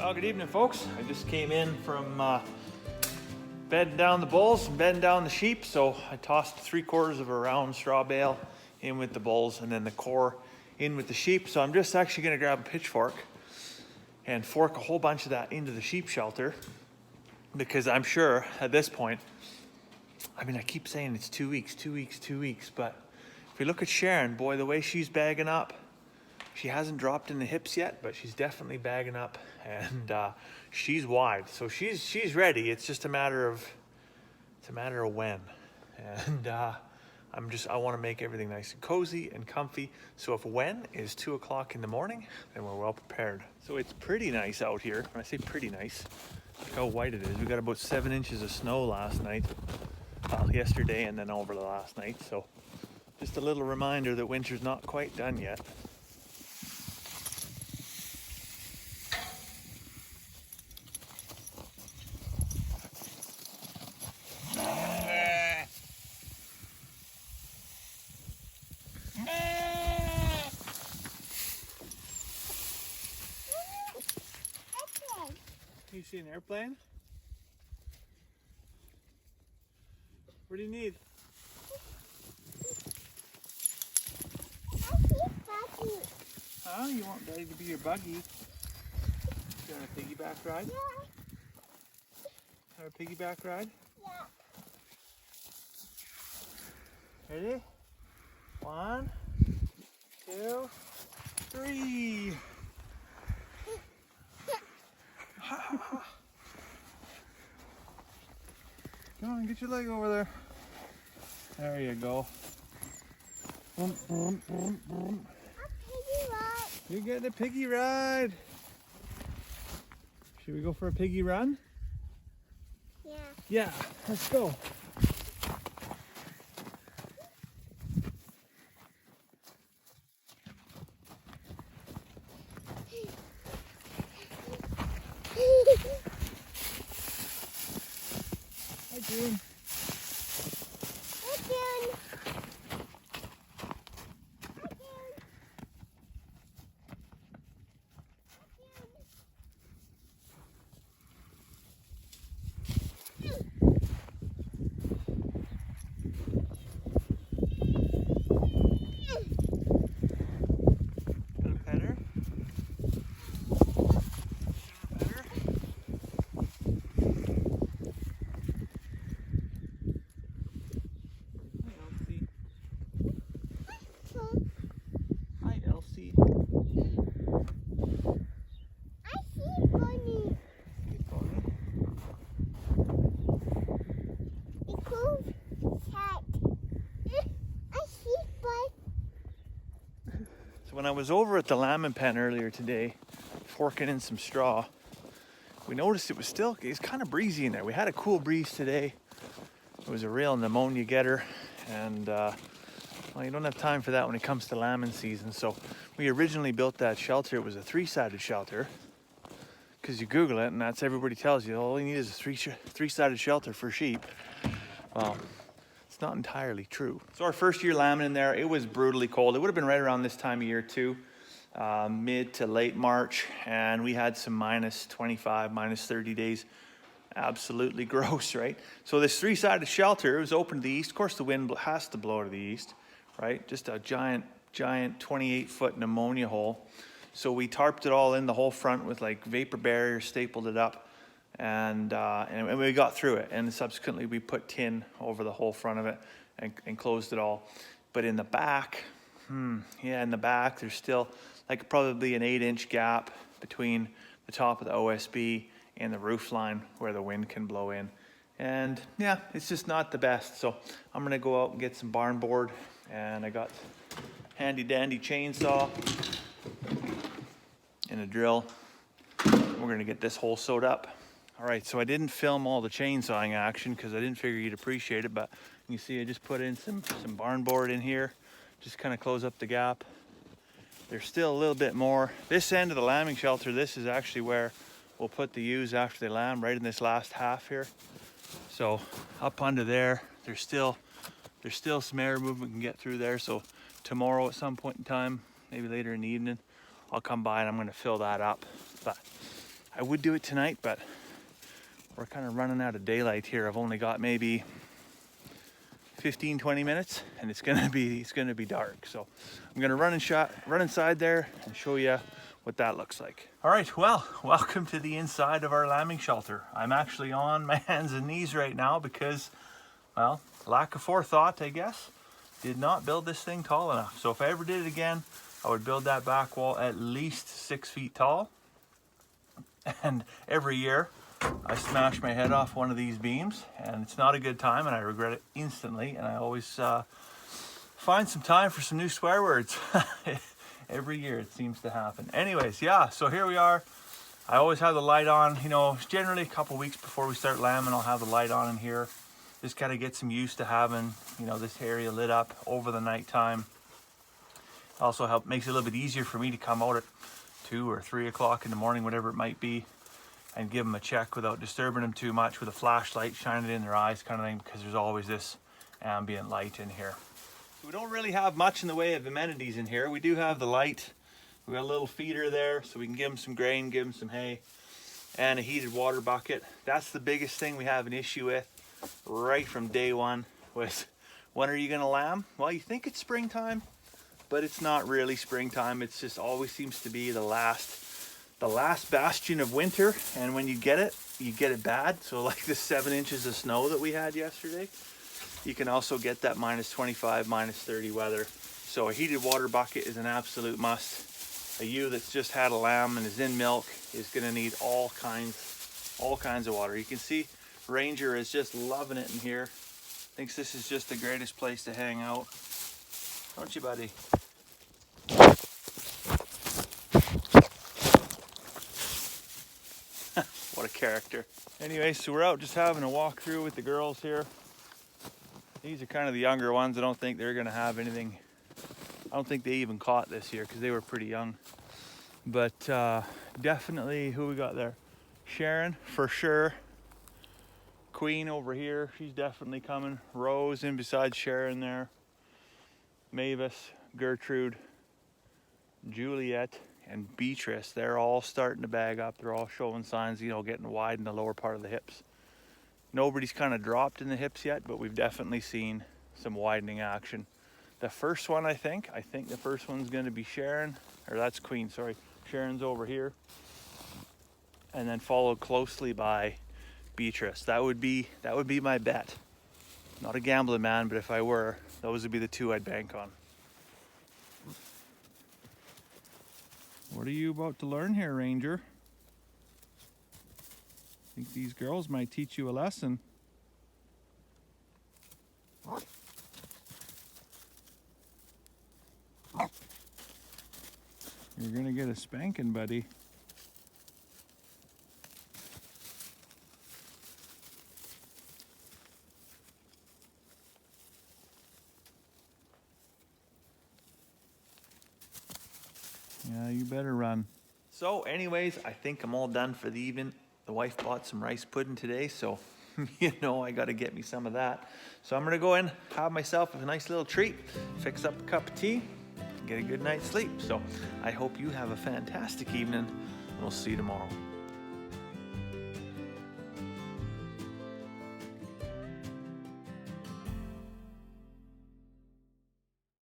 Well, good evening, folks. I just came in from bedding down the bulls and bedding down the sheep. So I tossed 3/4 of a round straw bale in with the bulls and then the core in with the sheep. So I'm just actually going to grab a pitchfork and fork a whole bunch of that into the sheep shelter, because I'm sure at this point, I mean, I keep saying it's 2 weeks, 2 weeks, 2 weeks, but if we look at Sharon, boy, the way she's bagging up, she hasn't dropped in the hips yet, but she's definitely bagging up, and she's wide, so she's ready. It's just a matter of when, and I want to make everything nice and cozy and comfy. So if when is 2 o'clock in the morning, then we're well prepared. So it's pretty nice out here. When I say pretty nice, look how white it is. We got about 7 inches of snow last night, yesterday, and then over the last night. So just a little reminder that winter's not quite done yet. You see an airplane? What do you need? Huh? You want Daddy to be your buggy? You want a piggyback ride? Yeah. Have a piggyback ride? Yeah. Ready? 1, 2, 3. Come on, get your leg over there. There you go. Boom, boom, boom, boom. A piggy ride. You're getting a piggy ride. Should we go for a piggy run? Yeah. Yeah, let's go. Hi, June. Hey, June. Hi, June. Little petter. Petter. Hi, Elsie. I see bunny. Hey, Pony. It's cool cat. I see bunny. So when I was over at the lambing pen earlier today, forking in some straw, we noticed it's kind of breezy in there. We had a cool breeze today. It was a real pneumonia getter, and well, you don't have time for that when it comes to lambing season. So we originally built that shelter. It was a 3-sided shelter, because you Google it and that's everybody tells you all you need is a three-sided shelter for sheep. Well, it's not entirely true. So our first year lambing in there, it was brutally cold. It would have been right around this time of year too, mid to late March, and we had some minus 25, minus 30 days. Absolutely gross, right? So this 3-sided shelter, it was open to the east. Of course, the wind has to blow to the east, right? Just a giant 28-foot pneumonia hole. So we tarped it all in, the whole front, with like vapor barriers, stapled it up, and we got through it. And subsequently, we put tin over the whole front of it and closed it all. But in the back, in the back, there's still like probably an 8-inch gap between the top of the OSB and the roof line where the wind can blow in. And yeah, it's just not the best. So I'm gonna go out and get some barn board, and I got handy dandy chainsaw and a drill. We're gonna get this hole sewed up. All right, so I didn't film all the chainsawing action because I didn't figure you'd appreciate it, but you see I just put in some barn board in here, just kind of close up the gap. There's still a little bit more. This end of the lambing shelter, this is actually where we'll put the ewes after they lamb, right in this last half here. So up under there, there's still some air movement can get through there. So tomorrow at some point in time, maybe later in the evening, I'll come by and I'm gonna fill that up. But I would do it tonight, but we're kind of running out of daylight here. I've only got maybe 15-20 minutes and it's gonna be dark. So I'm gonna run inside there and show you what that looks like. All right, well, welcome to the inside of our lambing shelter. I'm actually on my hands and knees right now because, well, lack of forethought, I guess. Did not build this thing tall enough. So if I ever did it again, I would build that back wall at least 6 feet tall. And every year I smash my head off one of these beams, and it's not a good time, and I regret it instantly. And I always find some time for some new swear words. Every year it seems to happen. Anyways, yeah, so here we are. I always have the light on, you know, generally a couple weeks before we start lambing, I'll have the light on in here. Just kind of get some used to having, you know, this area lit up over the nighttime. Also makes it a little bit easier for me to come out at 2 or 3 o'clock in the morning, whatever it might be, and give them a check without disturbing them too much with a flashlight, shining it in their eyes kind of thing, because there's always this ambient light in here. So we don't really have much in the way of amenities in here. We do have the light. We got a little feeder there so we can give them some grain, give them some hay, and a heated water bucket. That's the biggest thing we have an issue with right from day one was, when are you gonna lamb? Well, you think it's springtime, but it's not really springtime. It's just always seems to be the last bastion of winter, and when you get it bad. So like the 7 inches of snow that we had yesterday, you can also get that -25, -30 weather. So a heated water bucket is an absolute must. A ewe that's just had a lamb and is in milk is gonna need all kinds of water. You can see Ranger is just loving it in here. Thinks this is just the greatest place to hang out. Don't you, buddy? What a character. Anyway, so we're out just having a walk through with the girls here. These are kind of the younger ones. I don't think they're gonna have anything. I don't think they even caught this year because they were pretty young. But definitely, who we got there? Sharon, for sure. Queen over here, she's definitely coming. Rose in beside Sharon there. Mavis, Gertrude, Juliet, and Beatrice, they're all starting to bag up. They're all showing signs, you know, getting wide in the lower part of the hips. Nobody's kind of dropped in the hips yet, but we've definitely seen some widening action. The first one, I think the first one's going to be Sharon, or that's Queen, sorry. Sharon's over here. And then followed closely by Beatrice. That would be my bet. Not a gambling man, but if I were, those would be the two I'd bank on. What are you about to learn here, Ranger? I think these girls might teach you a lesson. You're gonna get a spanking, buddy. Yeah, you better run. So anyways, I think I'm all done for the evening. The wife bought some rice pudding today, so you know I gotta get me some of that. So I'm gonna go in, have myself a nice little treat, fix up a cup of tea, and get a good night's sleep. So I hope you have a fantastic evening, and we'll see you tomorrow.